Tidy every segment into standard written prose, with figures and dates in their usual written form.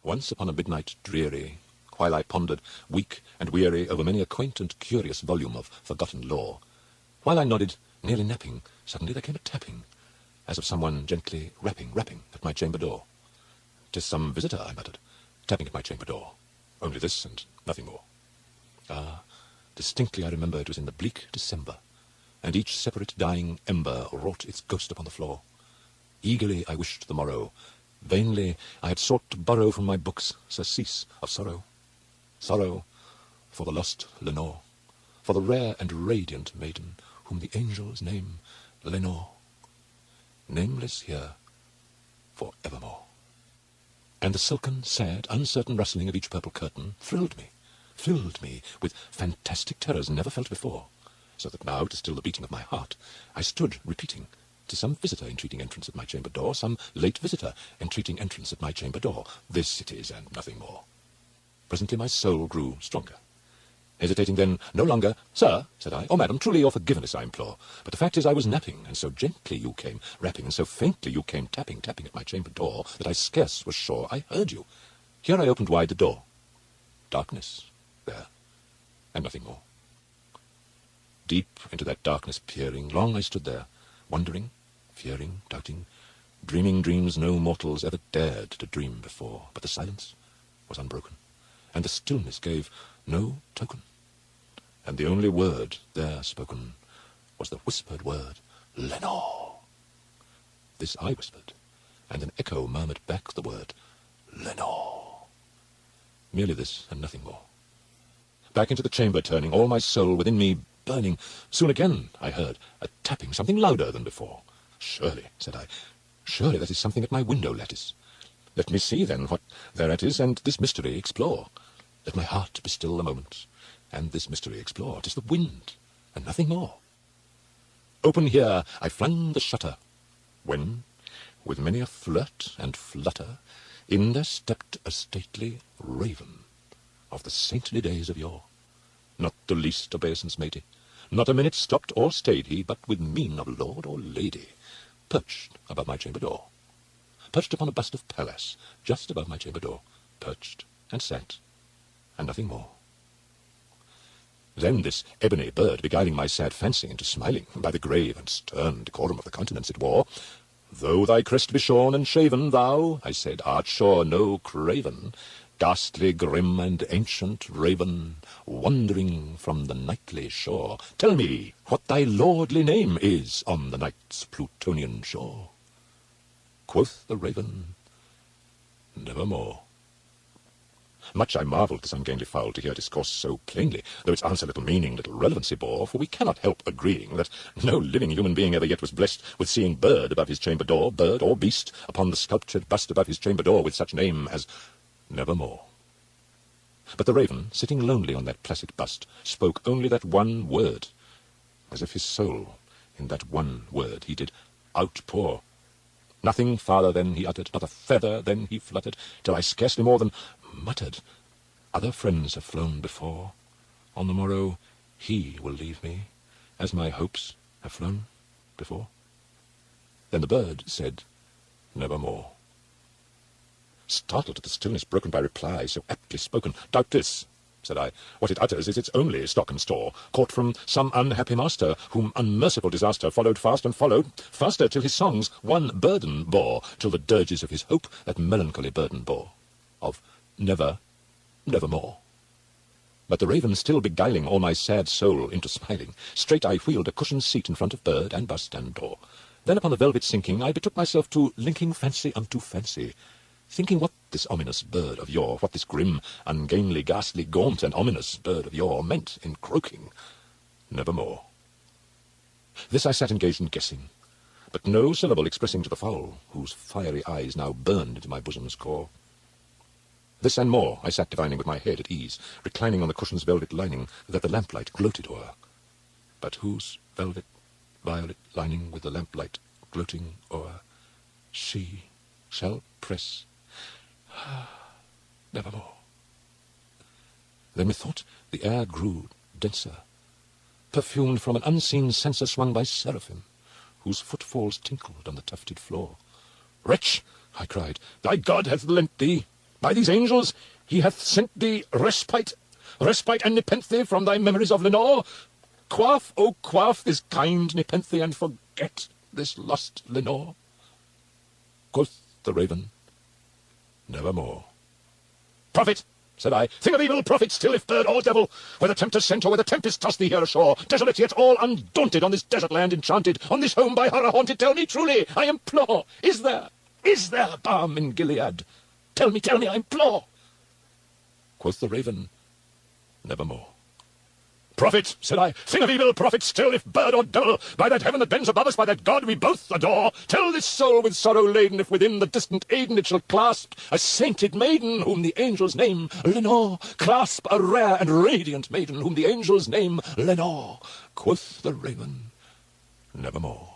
Once upon a midnight dreary, while I pondered, weak and weary, over many a quaint and curious volume of forgotten lore, while I nodded, nearly napping, suddenly there came a tapping, as of someone gently rapping at my chamber door. "'Tis some visitor," I muttered, tapping at my chamber door. Only this and nothing more. Ah, distinctly I remember it was in the bleak December, and each separate dying ember wrought its ghost upon the floor. Eagerly I wished the morrow. Vainly I had sought to borrow from my books surcease of sorrow. Sorrow for the lost Lenore, for the rare and radiant maiden whom the angels name Lenore, nameless here for evermore. And the silken, sad, uncertain rustling of each purple curtain thrilled me, filled me with fantastic terrors never felt before, so that now, to still the beating of my heart, I stood repeating, "'Tis some visitor entreating entrance at my chamber door, some late visitor entreating entrance at my chamber door. This it is, and nothing more." Presently my soul grew stronger. Hesitating then no longer, "Sir," said I, "or madam, truly your forgiveness I implore. But the fact is I was napping, and so gently you came rapping, and so faintly you came tapping at my chamber door, that I scarce was sure I heard you. Here I opened wide the door. Darkness there, and nothing more. Deep into that darkness peering, long I stood there, wondering, fearing, doubting, dreaming dreams no mortals ever dared to dream before. But the silence was unbroken, and the stillness gave no token. And the only word there spoken was the whispered word, "Lenore." This I whispered, and an echo murmured back the word, "Lenore." Merely this, and nothing more. Back into the chamber turning, all my soul within me burning, soon again I heard a tapping, something louder than before. "Surely," said I, "surely that is something at my window lattice. Let me see then what thereat is, and this mystery explore. Let my heart be still a moment, and this mystery explore. 'Tis the wind, and nothing more." Open here I flung the shutter, when, with many a flirt and flutter, in there stepped a stately raven of the saintly days of yore. Not the least obeisance made he, not a minute stopped or stayed he, but with mien of lord or lady, perched above my chamber door, perched upon a bust of Pallas, just above my chamber door, perched and sat, and nothing more. Then this ebony bird, beguiling my sad fancy into smiling, by the grave and stern decorum of the countenance it wore, "Though thy crest be shorn and shaven, thou," I said, "art sure no craven, ghastly, grim, and ancient raven, wandering from the nightly shore. Tell me what thy lordly name is on the night's Plutonian shore." Quoth the raven, "Nevermore." Much I marvelled this ungainly fowl to hear discourse so plainly, though its answer little meaning, little relevancy bore, for we cannot help agreeing that no living human being ever yet was blessed with seeing bird above his chamber door, bird or beast, upon the sculptured bust above his chamber door, with such name as Nevermore. But the raven, sitting lonely on that placid bust, spoke only that one word, as if his soul in that one word he did outpour. Nothing farther than he uttered, not a feather then he fluttered, till I scarcely more than muttered, "Other friends have flown before. On the morrow he will leave me, as my hopes have flown before." Then the bird said, "Nevermore." Startled at the stillness broken by reply so aptly spoken, "Doubt this," said I, "what it utters is its only stock and store, caught from some unhappy master, whom unmerciful disaster followed fast and followed, faster till his songs one burden bore, till the dirges of his hope that melancholy burden bore, of nevermore." But the raven still beguiling all my sad soul into smiling, straight I wheeled a cushioned seat in front of bird and bust and door. Then upon the velvet sinking, I betook myself to linking fancy unto fancy, thinking what this ominous bird of yore, what this grim, ungainly, ghastly, gaunt, and ominous bird of yore meant in croaking "Nevermore." This I sat engaged in guessing, but no syllable expressing to the fowl, whose fiery eyes now burned into my bosom's core. This and more I sat divining with my head at ease, reclining on the cushion's velvet lining that the lamplight gloated o'er. But whose velvet violet lining with the lamplight gloating o'er she shall press nevermore. Then methought the air grew denser, perfumed from an unseen censer swung by seraphim, whose footfalls tinkled on the tufted floor. "Wretch," I cried, "thy God hath lent thee By these angels he hath sent thee respite and nepenthe from thy memories of Lenore. Quaff, O quaff this kind nepenthe, and forget this lost Lenore. Quoth the raven, nevermore. Prophet, said I, thing of evil, prophet still, if bird or devil, whether tempter sent or whether tempest tossed thee here ashore, desolate yet all undaunted on this desert land enchanted, on this home by horror haunted, tell me truly, I implore, is there balm in Gilead? Tell me, I implore. Quoth the raven, nevermore. Prophet, said I, thing of evil, prophet still, if bird or devil, by that heaven that bends above us, by that God we both adore, tell this soul with sorrow laden, if within the distant Aden it shall clasp a sainted maiden, whom the angels name Lenore. Clasp a rare and radiant maiden, whom the angels name Lenore. Quoth the raven, nevermore.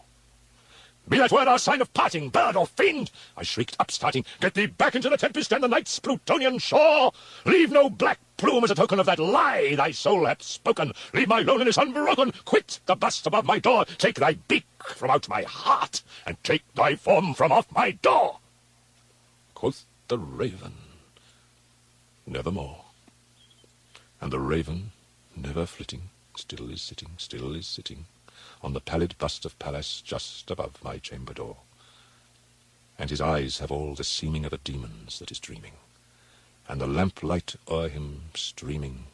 Be that word our sign of parting, bird or fiend, I shrieked, upstarting, get thee back into the tempest and the night's Plutonian shore. Leave no black plume as a token of that lie thy soul hath spoken. Leave my loneliness unbroken. Quit the bust above my door. Take thy beak from out my heart, and take thy form from off my door. Quoth the raven, nevermore. And the raven, never flitting, still is sitting, on the pallid bust of Pallas just above my chamber door. And his eyes have all the seeming of a demon's that is dreaming, and the lamplight o'er him streaming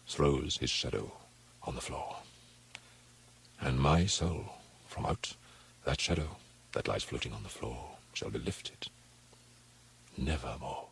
throws his shadow on the floor. And my soul from out that shadow that lies floating on the floor shall be lifted nevermore.